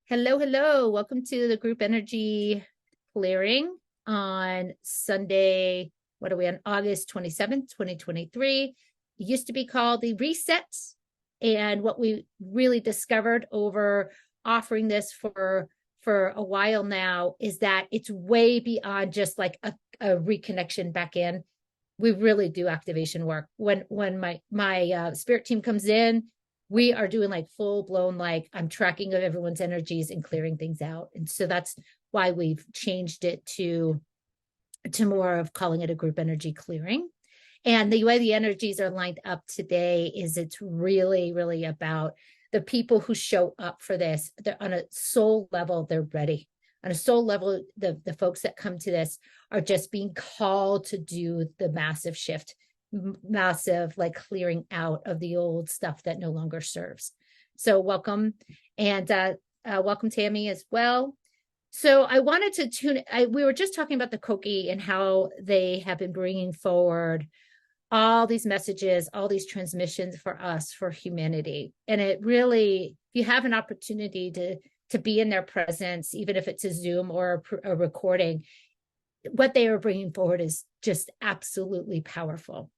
Hello, hello. Welcome to the group energy clearing on Sunday. What are we on? August 27th, 2023. It used to be called the resets. And what we really discovered over offering this for a while now is that it's way beyond just like a reconnection back in. We really do activation work. When my spirit team comes in, we are doing like full blown, like I'm tracking of everyone's energies and clearing things out. And so that's why we've changed it to more of calling it a group energy clearing. And the way the energies are lined up today is it's really, really about the people who show up for this. They're on a soul level, they're ready. On a soul level, the folks that come to this are just being called to do the massive shift, massive like clearing out of the old stuff that no longer serves. So welcome. And welcome, Tammy, as well. So I wanted to we were just talking about the Koki and how they have been bringing forward all these messages, all these transmissions for us, for humanity. And it really, if you have an opportunity to be in their presence, even if it's a Zoom or a recording, what they are bringing forward is just absolutely powerful.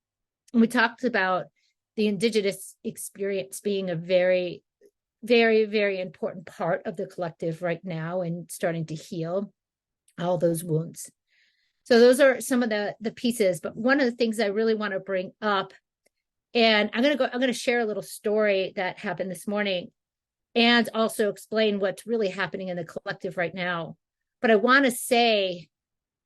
And we talked about the Indigenous experience being a very, very, very important part of the collective right now and starting to heal all those wounds. So those are some of the pieces. But one of the things I really want to bring up, and I'm going to share a little story that happened this morning and also explain what's really happening in the collective right now. But I want to say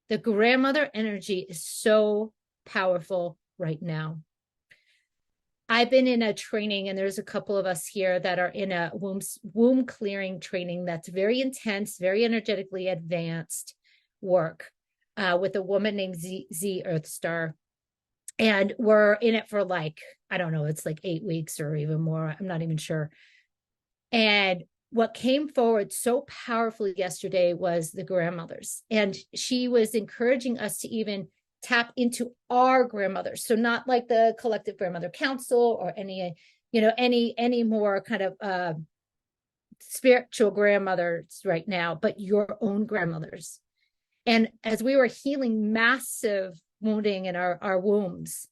the grandmother energy is so powerful right now. I've been in a training, and there's a couple of us here that are in a womb clearing training that's very intense, very energetically advanced work with a woman named Z Earth Star. And we're in it for like, I don't know, it's like 8 weeks or even more. I'm not even sure. And what came forward so powerfully yesterday was the grandmothers. And she was encouraging us to even tap into our grandmothers. So not like the collective grandmother council or any more kind of spiritual grandmothers right now, but your own grandmothers. And as we were healing massive wounding in our wombs,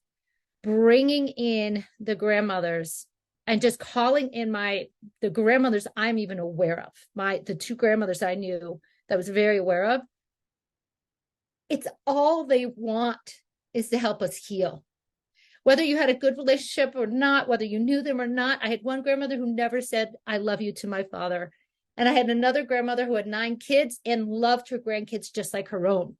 bringing in the grandmothers and just calling in the grandmothers I'm even aware of, the two grandmothers I knew that I was very aware of, it's all they want is to help us heal. Whether you had a good relationship or not, whether you knew them or not. I had one grandmother who never said, I love you to my father. And I had another grandmother who had 9 kids and loved her grandkids just like her own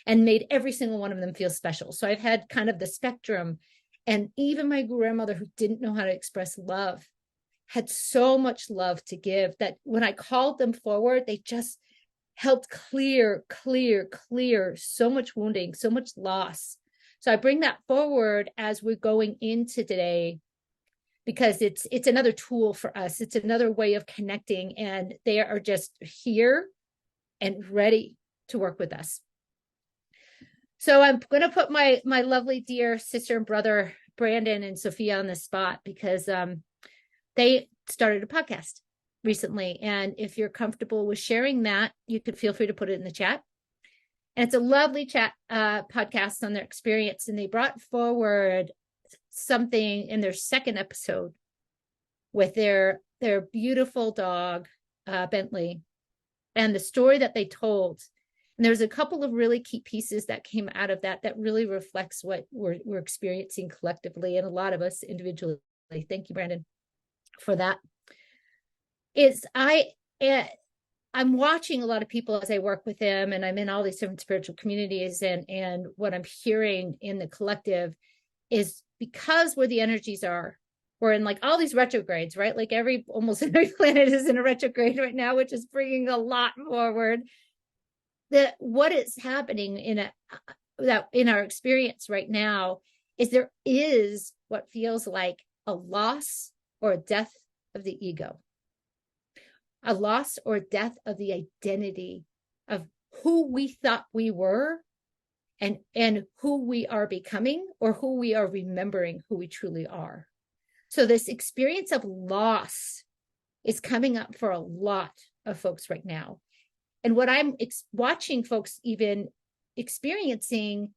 and made every single one of them feel special. So I've had kind of the spectrum. And even my grandmother, who didn't know how to express love, had so much love to give that when I called them forward, they just helped clear so much wounding, so much loss. So I bring that forward as we're going into today, because it's another tool for us. It's another way of connecting, and they are just here and ready to work with us. So I'm going to put my lovely dear sister and brother, Brandon and Sophia, on the spot because they started a podcast recently. And if you're comfortable with sharing that, you could feel free to put it in the chat. And it's a lovely chat podcast on their experience. And they brought forward something in their second episode with their beautiful dog, Bentley, and the story that they told. And there's a couple of really key pieces that came out of that really reflects what we're experiencing collectively, and a lot of us individually. Thank you, Brandon, for that. I'm watching a lot of people as I work with them, and I'm in all these different spiritual communities, and what I'm hearing in the collective is, because where the energies are, we're in like all these retrogrades, right? Like almost every planet is in a retrograde right now, which is bringing a lot forward. That what is happening in our experience right now is there is what feels like a loss or a death of the ego, a loss or death of the identity of who we thought we were and who we are becoming, or who we are remembering who we truly are. So this experience of loss is coming up for a lot of folks right now. And what I'm watching folks even experiencing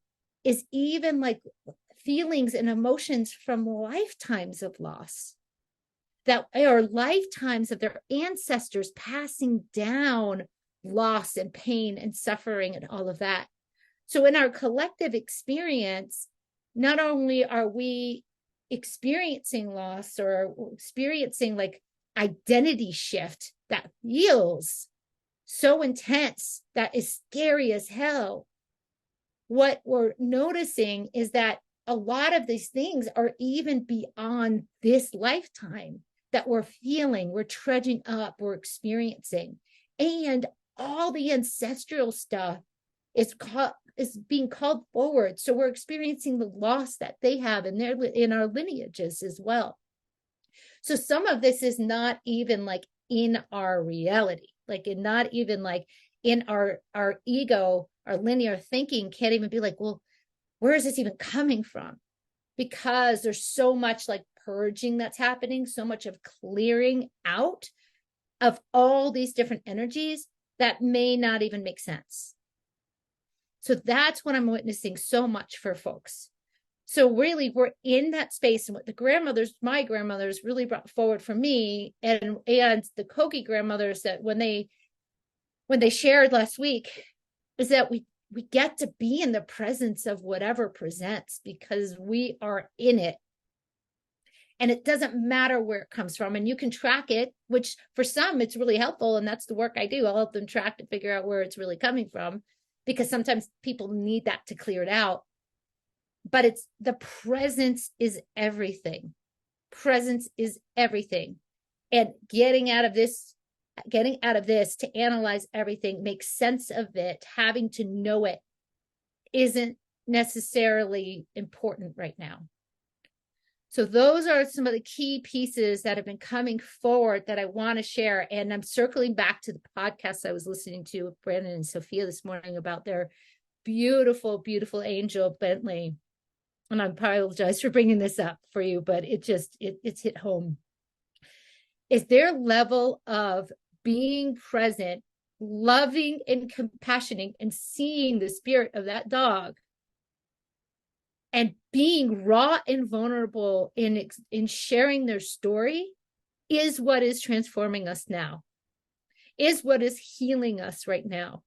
is even like feelings and emotions from lifetimes of loss, that are lifetimes of their ancestors passing down loss and pain and suffering and all of that. So in our collective experience, not only are we experiencing loss or experiencing like identity shift that feels so intense, that is scary as hell, what we're noticing is that a lot of these things are even beyond this lifetime that we're feeling, we're trudging up, we're experiencing. And all the ancestral stuff is being called forward. So we're experiencing the loss that they have in our lineages as well. So some of this is not even like in our reality, like not even like in our ego, our linear thinking can't even be like, well, where is this even coming from? Because there's so much like purging that's happening, so much of clearing out of all these different energies that may not even make sense. So that's what I'm witnessing so much for folks. So really, we're in that space, and what my grandmothers really brought forward for me, and the Kogi grandmothers, that when they shared last week, is that we get to be in the presence of whatever presents, because we are in it. And it doesn't matter where it comes from, and you can track it, which for some it's really helpful, and that's the work I do. I'll help them track to figure out where it's really coming from, because sometimes people need that to clear it out. But it's the presence is everything. Presence is everything. And getting out of this to analyze everything, make sense of it, having to know it, isn't necessarily important right now. So those are some of the key pieces that have been coming forward that I want to share. And I'm circling back to the podcast I was listening to with Brandon and Sophia this morning about their beautiful, beautiful angel, Bentley. And I apologize for bringing this up for you, but it's hit home. Is their level of being present, loving and compassionating, and seeing the spirit of that dog, and being raw and vulnerable in sharing their story, is what is transforming us now, is what is healing us right now.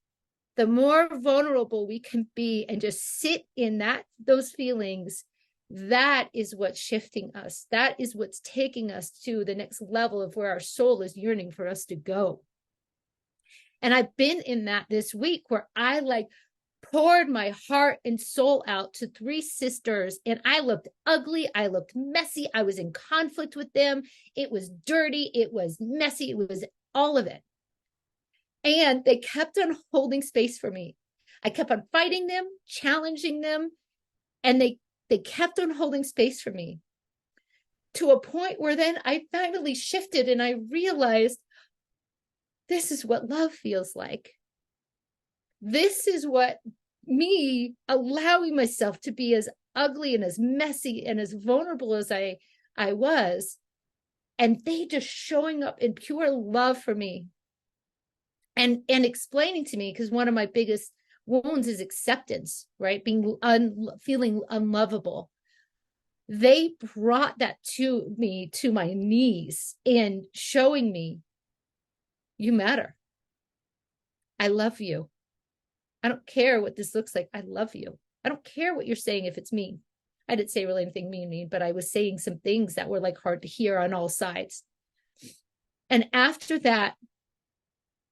The more vulnerable we can be and just sit in those feelings, that is what's shifting us. That is what's taking us to the next level of where our soul is yearning for us to go. And I've been in that this week, where I like poured my heart and soul out to 3 sisters, and I looked ugly, I looked messy, I was in conflict with them. It was dirty, it was messy, it was all of it. And they kept on holding space for me. I kept on fighting them, challenging them, and they kept on holding space for me, to a point where then I finally shifted and I realized, this is what love feels like. This is what me allowing myself to be as ugly and as messy and as vulnerable as I was, and they just showing up in pure love for me. And explaining to me, because one of my biggest wounds is acceptance, right? Feeling unlovable. They brought that to me, to my knees, and showing me, you matter. I love you. I don't care what this looks like. I love you. I don't care what you're saying if it's mean. I didn't say really anything mean, but I was saying some things that were like hard to hear on all sides. And after that,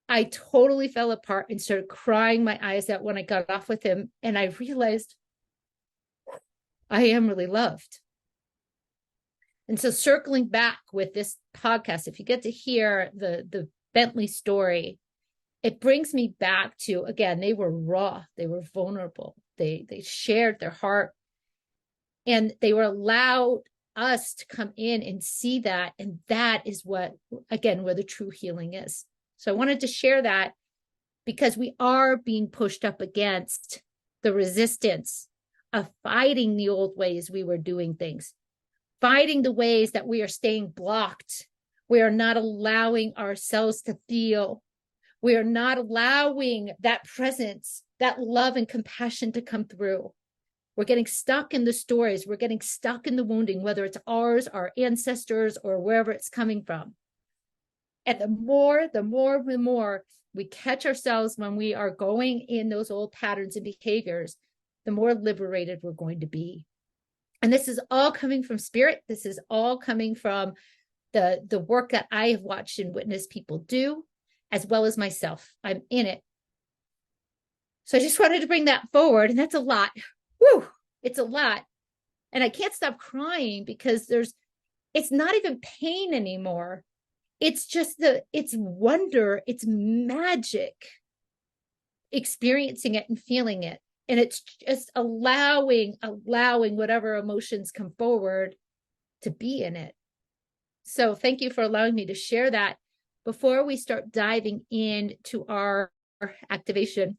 I totally fell apart and started crying my eyes out when I got off with him. And I realized I am really loved. And so circling back with this podcast, if you get to hear the Bentley story, it brings me back to, again, they were raw, they were vulnerable, they shared their heart, and they were allowed us to come in and see that. And that is what, again, where the true healing is. So I wanted to share that, because we are being pushed up against the resistance of fighting the old ways we were doing things, fighting the ways that we are staying blocked We are not allowing ourselves to feel. We are not allowing that presence, that love and compassion to come through. We're getting stuck in the stories. We're getting stuck in the wounding, whether it's ours, our ancestors, or wherever it's coming from. And the more we catch ourselves when we are going in those old patterns and behaviors, the more liberated we're going to be. And this is all coming from spirit. This is all coming from the work that I have watched and witnessed people do, as well as myself. I'm in it. So I just wanted to bring that forward. And that's a lot. Whew, it's a lot. And I can't stop crying because it's not even pain anymore. It's just it's wonder, it's magic, experiencing it and feeling it. And it's just allowing whatever emotions come forward to be in it. So thank you for allowing me to share that. Before we start diving into our activation,